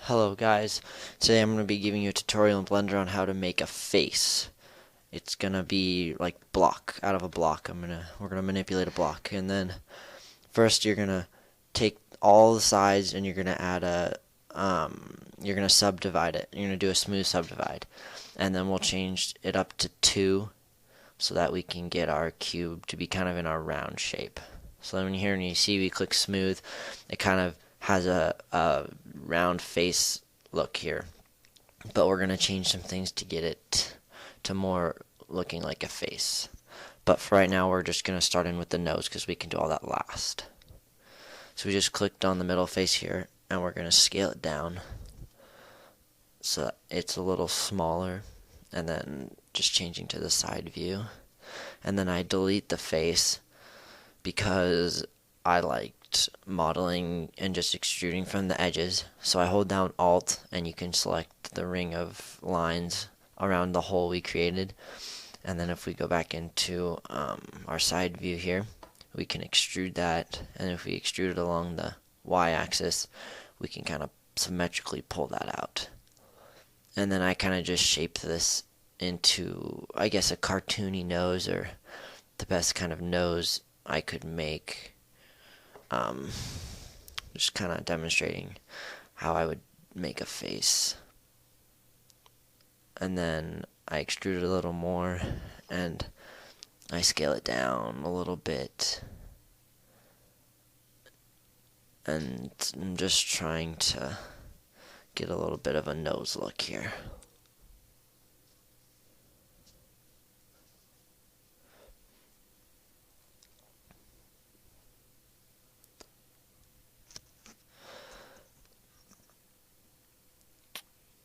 Hello guys, today I'm going to be giving you a tutorial in Blender on how to make a face. It's going to be like block, out of a block. We're going to manipulate a block, and then first you're going to take all the sides and you're going to add you're going to subdivide it. You're going to do a smooth subdivide, and then we'll change it up to 2 so that we can get our cube to be kind of in our round shape. So then when you see we click smooth, it kind of has a round face look here. But we're going to change some things to get it to more looking like a face. But for right now, we're just going to start in with the nose because we can do all that last. So we just clicked on the middle face here, and we're going to scale it down so that it's a little smaller, and then just changing to the side view. And then I delete the face because I liked modeling and just extruding from the edges. So I hold down Alt and you can select the ring of lines around the hole we created. And then if we go back into our side view here, we can extrude that. And if we extrude it along the Y-axis, we can kind of symmetrically pull that out. And then I kind of just shape this into, I guess, a cartoony nose, or the best kind of nose I could make. Just kind of demonstrating how I would make a face. And then I extrude it a little more, and I scale it down a little bit. And I'm just trying to get a little bit of a nose look here.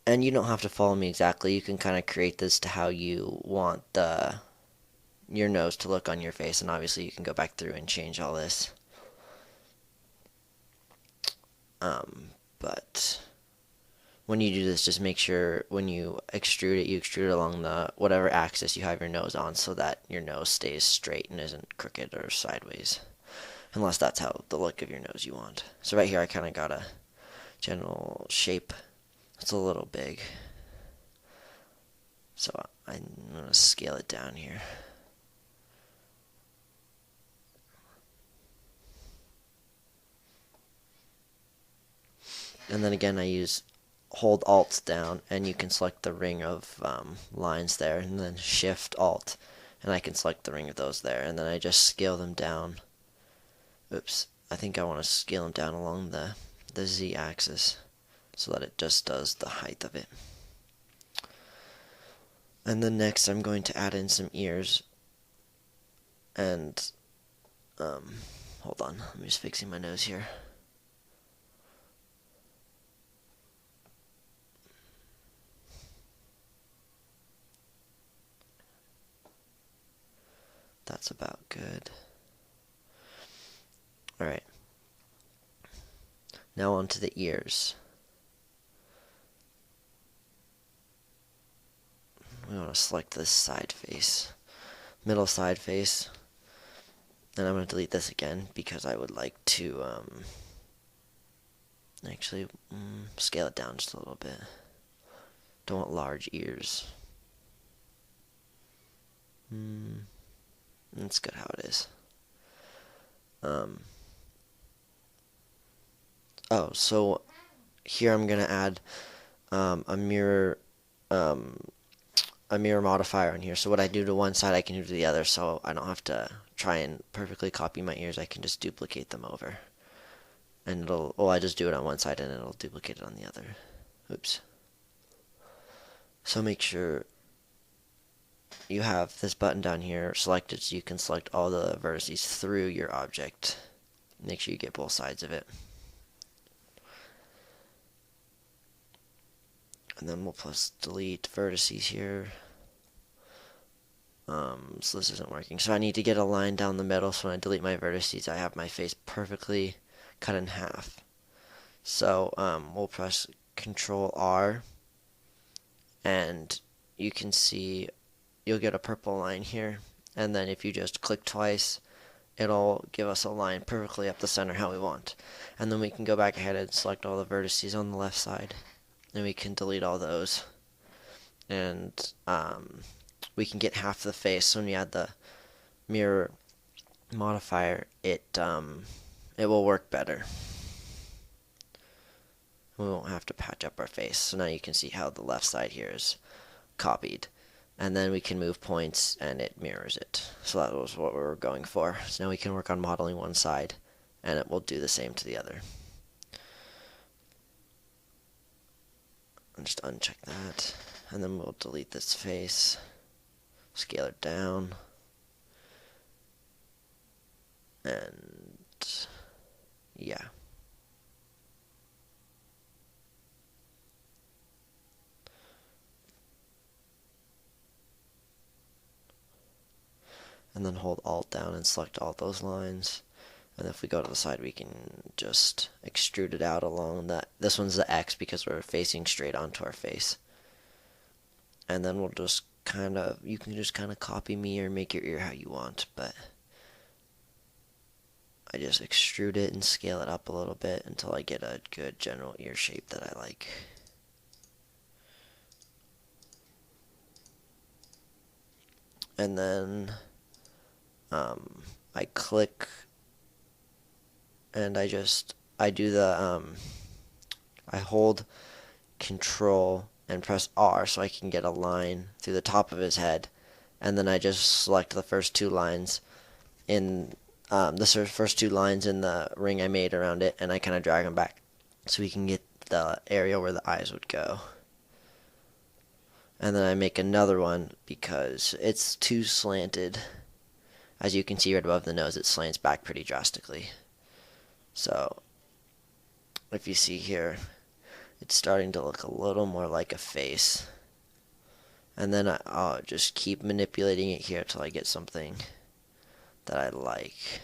And you don't have to follow me exactly. You can kind of create this to how you want your nose to look on your face, and obviously you can go back through and change all this. But when you do this, just make sure when you extrude it, you extrude it along the whatever axis you have your nose on, so that your nose stays straight and isn't crooked or sideways, unless that's how the look of your nose you want. So right here I kind of got a general shape. It's a little big, so I'm going to scale it down here. And then again, I hold Alt down, and you can select the ring of lines there, and then Shift Alt, and I can select the ring of those there, and then I just scale them down. Oops, I think I want to scale them down along the Z axis, so that it just does the height of it. And then next I'm going to add in some ears. And hold on, I'm just fixing my nose here. That's about good. Alright. Now on to the ears. We want to select this side face, middle side face, and I'm going to delete this again because I would like to actually scale it down just a little bit. Don't want large ears. That's good how it is. Oh, so here I'm going to add a mirror modifier on here. So what I do to one side, I can do to the other, so I don't have to try and perfectly copy my ears. I can just duplicate them over. And I just do it on one side and it'll duplicate it on the other. Oops. So make sure you have this button down here selected so you can select all the vertices through your object. Make sure you get both sides of it. And then we'll plus delete vertices here. So this isn't working. So I need to get a line down the middle, so when I delete my vertices, I have my face perfectly cut in half. So we'll press Control R, and you can see you'll get a purple line here. And then if you just click twice, it'll give us a line perfectly up the center how we want. And then we can go back ahead and select all the vertices on the left side, and we can delete all those. And we can get half the face. So when we add the mirror modifier, it will work better. We won't have to patch up our face. So now you can see how the left side here is copied. And then we can move points and it mirrors it. So that was what we were going for. So now we can work on modeling one side and it will do the same to the other. I'll just uncheck that. And then we'll delete this face. Scale it down. And yeah. And then hold Alt down and select all those lines. And if we go to the side, we can just extrude it out along that. This one's the X because we're facing straight onto our face. And then we'll just you can just kind of copy me or make your ear how you want, but I just extrude it and scale it up a little bit until I get a good general ear shape that I like. And then I click and I do the I hold Control and press R so I can get a line through the top of his head, and then I just select the first two lines in first two lines in the ring I made around it, and I kind of drag them back so we can get the area where the eyes would go. And then I make another one because it's too slanted. As you can see right above the nose, it slants back pretty drastically. So if you see here, it's starting to look a little more like a face. And then I'll just keep manipulating it here until I get something that I like.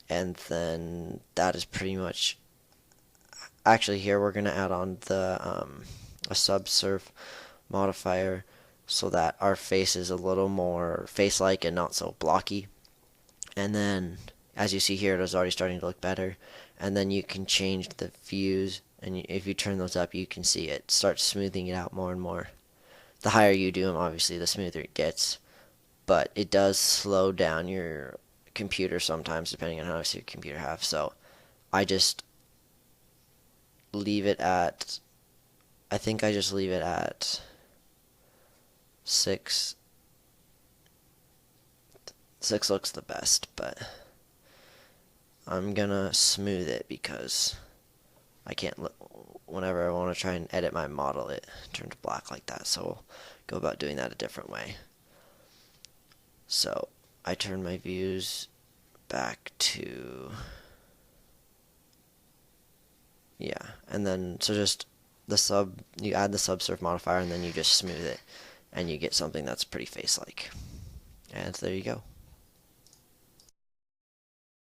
And then that is pretty much... Actually, here we're going to add on the a subsurf modifier so that our face is a little more face-like and not so blocky. And then, as you see here, it is already starting to look better. And then you can change the views, and if you turn those up, you can see it starts smoothing it out more and more. The higher you do them, obviously, the smoother it gets. But it does slow down your computer sometimes, depending on how much your computer have. So I just leave it at... I think I just leave it at 6. 6 looks the best, but I'm gonna smooth it because I can't whenever I want to try and edit my model, it turns black like that. So we'll go about doing that a different way. So I turn my views back to, yeah, and then so just you add the subsurf modifier and then you just smooth it and you get something that's pretty face-like. And there you go.